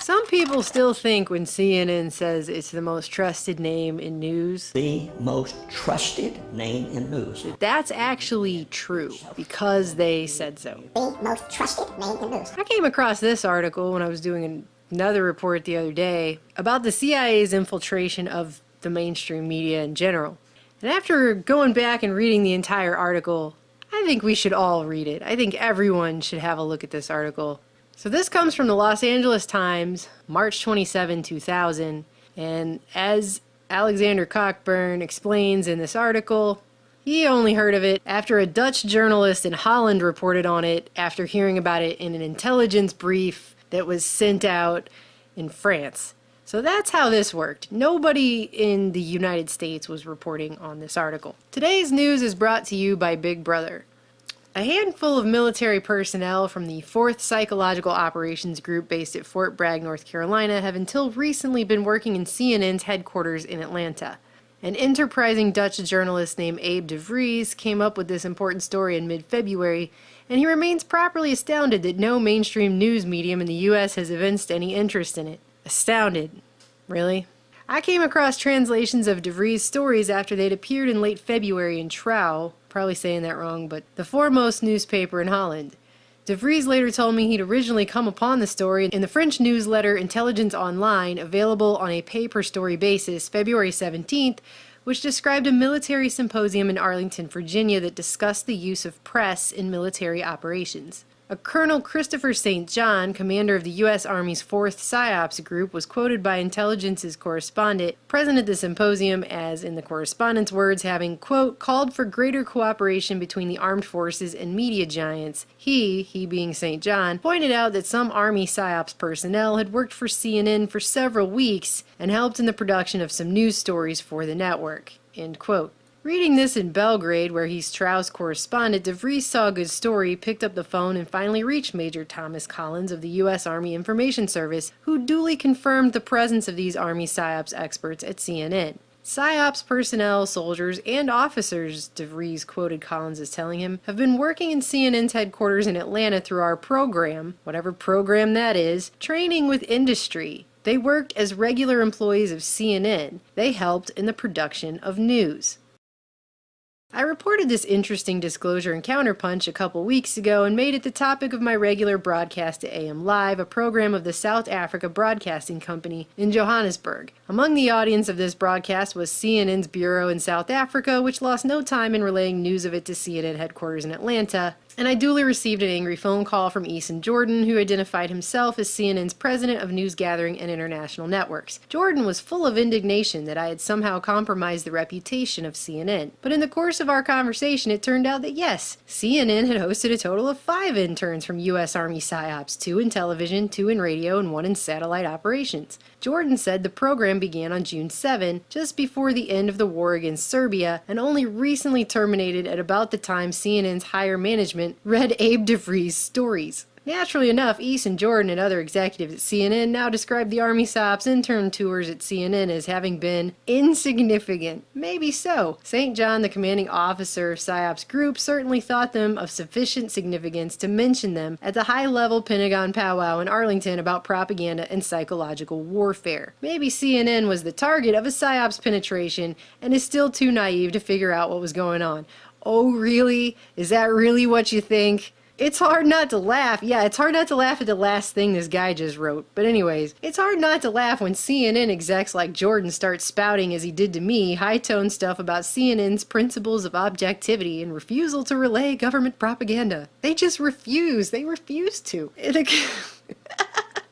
Some people still think when CNN says it's the most trusted name in news, the most trusted name in news, that's actually true because they said so. The most trusted name in news. I came across this article when I was doing another report the other day about the CIA's infiltration of the mainstream media in general. And after going back and reading the entire article, I think we should all read it. I think everyone should have a look at this article. So this comes from the Los Angeles Times, March 27, 2000, and as Alexander Cockburn explains in this article, he only heard of it after a Dutch journalist in Holland reported on it after hearing about it in an intelligence brief that was sent out in France. So that's how this worked. Nobody in the United States was reporting on this article. Today's news is brought to you by Big Brother. A handful of military personnel from the 4th Psychological Operations Group based at Fort Bragg, North Carolina, have until recently been working in CNN's headquarters in Atlanta. An enterprising Dutch journalist named Abe de Vries came up with this important story in mid-February, and he remains properly astounded that no mainstream news medium in the U.S. has evinced any interest in it. Astounded. Really? I came across translations of de Vries' stories after they'd appeared in late February in Trouw, probably saying that wrong, but the foremost newspaper in Holland. De Vries later told me he'd originally come upon the story in the French newsletter Intelligence Online, available on a pay-per-story basis, February 17th, which described a military symposium in Arlington, Virginia that discussed the use of press in military operations. A Colonel Christopher St. John, commander of the U.S. Army's 4th Psyops group, was quoted by Intelligence's correspondent present at the symposium as, in the correspondent's words, having, quote, called for greater cooperation between the armed forces and media giants. He being St. John, pointed out that some Army Psyops personnel had worked for CNN for several weeks and helped in the production of some news stories for the network, end quote. Reading this in Belgrade, where he's Traw's correspondent, de Vries saw a good story, picked up the phone, and finally reached Major Thomas Collins of the U.S. Army Information Service, who duly confirmed the presence of these Army PSYOPs experts at CNN. PSYOPs personnel, soldiers, and officers, de Vries quoted Collins as telling him, have been working in CNN's headquarters in Atlanta through our program, whatever program that is, training with industry. They worked as regular employees of CNN. They helped in the production of news. I reported this interesting disclosure in Counterpunch a couple weeks ago and made it the topic of my regular broadcast to AM Live, a program of the South Africa Broadcasting Company in Johannesburg. Among the audience of this broadcast was CNN's bureau in South Africa, which lost no time in relaying news of it to CNN headquarters in Atlanta, and I duly received an angry phone call from Eason Jordan, who identified himself as CNN's president of news gathering and international networks. Jordan was full of indignation that I had somehow compromised the reputation of CNN. But in the course of our conversation, it turned out that yes, CNN had hosted a total of 5 interns from U.S. Army PSYOPs, 2 in television, 2 in radio, and 1 in satellite operations. Jordan said the program began on June 7, just before the end of the war against Serbia, and only recently terminated at about the time CNN's higher management read Abe de Vries' stories. Naturally enough, Eason Jordan and other executives at CNN now describe the Army PSYOPs intern tours at CNN as having been insignificant. Maybe so. St. John, the commanding officer of PSYOPs group, certainly thought them of sufficient significance to mention them at the high-level Pentagon powwow in Arlington about propaganda and psychological warfare. Maybe CNN was the target of a PSYOPs penetration and is still too naive to figure out what was going on. Oh, really? Is that really what you think? It's hard not to laugh. Yeah, it's hard not to laugh at the last thing this guy just wrote. But anyways, it's hard not to laugh when CNN execs like Jordan start spouting, as he did to me, high-tone stuff about CNN's principles of objectivity and refusal to relay government propaganda. They just refuse. They refuse to.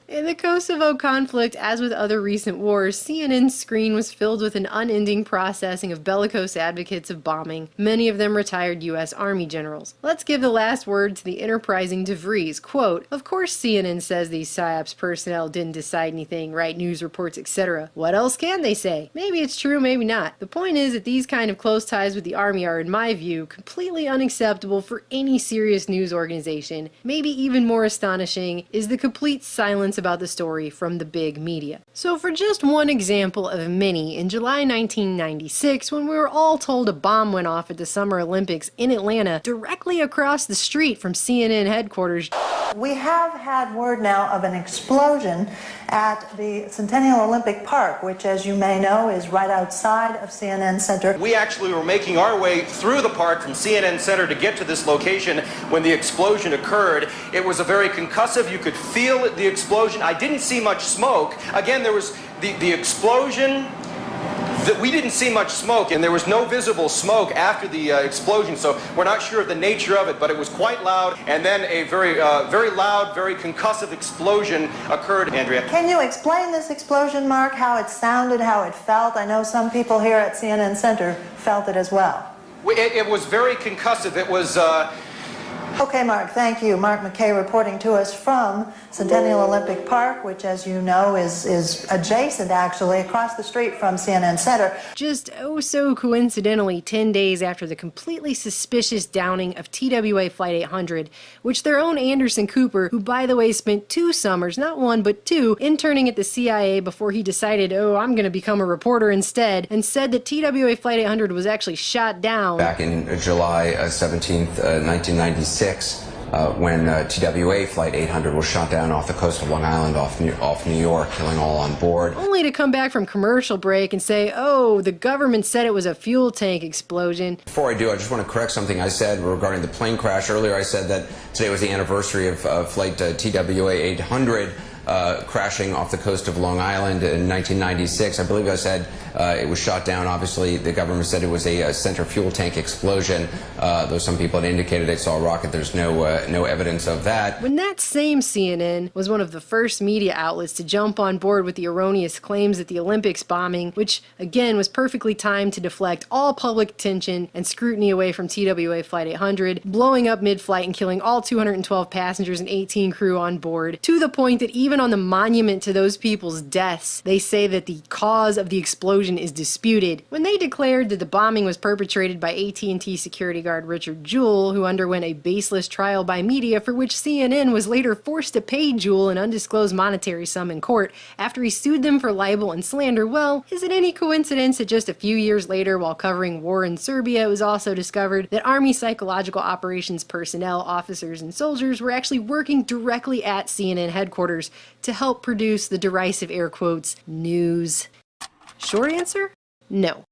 In the Kosovo conflict, as with other recent wars, CNN's screen was filled with an unending processing of bellicose advocates of bombing, many of them retired U.S. Army generals. Let's give the last word to the enterprising de Vries. Quote, of course CNN says these PSYOPs personnel didn't decide anything, write news reports, etc. What else can they say? Maybe it's true, maybe not. The point is that these kind of close ties with the Army are, in my view, completely unacceptable for any serious news organization. Maybe even more astonishing is the complete silence about the story from the big media. So for just one example of many, in July 1996, when we were all told a bomb went off at the Summer Olympics in Atlanta, directly across the street from CNN headquarters, we have had word now of an explosion at the Centennial Olympic Park, which, as you may know, is right outside of CNN Center. We actually were making our way through the park from CNN Center to get to this location when the explosion occurred. It was a very concussive. You could feel the explosion. I didn't see much smoke. Again, there was the explosion. We didn't see much smoke, and there was no visible smoke after the explosion, so we're not sure of the nature of it, but it was quite loud, and then a very loud, very concussive explosion occurred, Andrea. Can you explain this explosion, Mark, how it sounded, how it felt? I know some people here at CNN Center felt it as well. It was very concussive. It was... Okay, Mark, thank you. Mark McKay reporting to us from Centennial Olympic Park, which, as you know, is adjacent, actually, across the street from CNN Center. Just oh so coincidentally 10 days after the completely suspicious downing of TWA Flight 800, which their own Anderson Cooper, who by the way spent 2 summers, not 1 but 2, interning at the CIA before he decided, oh, I'm going to become a reporter instead, and said that TWA Flight 800 was actually shot down. Back in July 17th, 1996, when TWA Flight 800 was shot down off the coast of Long Island off New York, killing all on board. Only to come back from commercial break and say, oh, the government said it was a fuel tank explosion. Before I do, I just want to correct something I said regarding the plane crash. Earlier I said that today was the anniversary of Flight TWA 800 crashing off the coast of Long Island in 1996. I believe I said it was shot down. Obviously, the government said it was a center fuel tank explosion, though some people had indicated they saw a rocket. There's no evidence of that. When that same CNN was one of the first media outlets to jump on board with the erroneous claims that the Olympics bombing, which again was perfectly timed to deflect all public attention and scrutiny away from TWA Flight 800, blowing up mid-flight and killing all 212 passengers and 18 crew on board, to the point that even on the monument to those people's deaths, they say that the cause of the explosion is disputed. When they declared that the bombing was perpetrated by AT&T security guard Richard Jewell, who underwent a baseless trial by media for which CNN was later forced to pay Jewell an undisclosed monetary sum in court after he sued them for libel and slander, well, is it any coincidence that just a few years later, while covering war in Serbia, it was also discovered that Army Psychological Operations personnel, officers, and soldiers were actually working directly at CNN headquarters to help produce the derisive air quotes news? Short answer? No.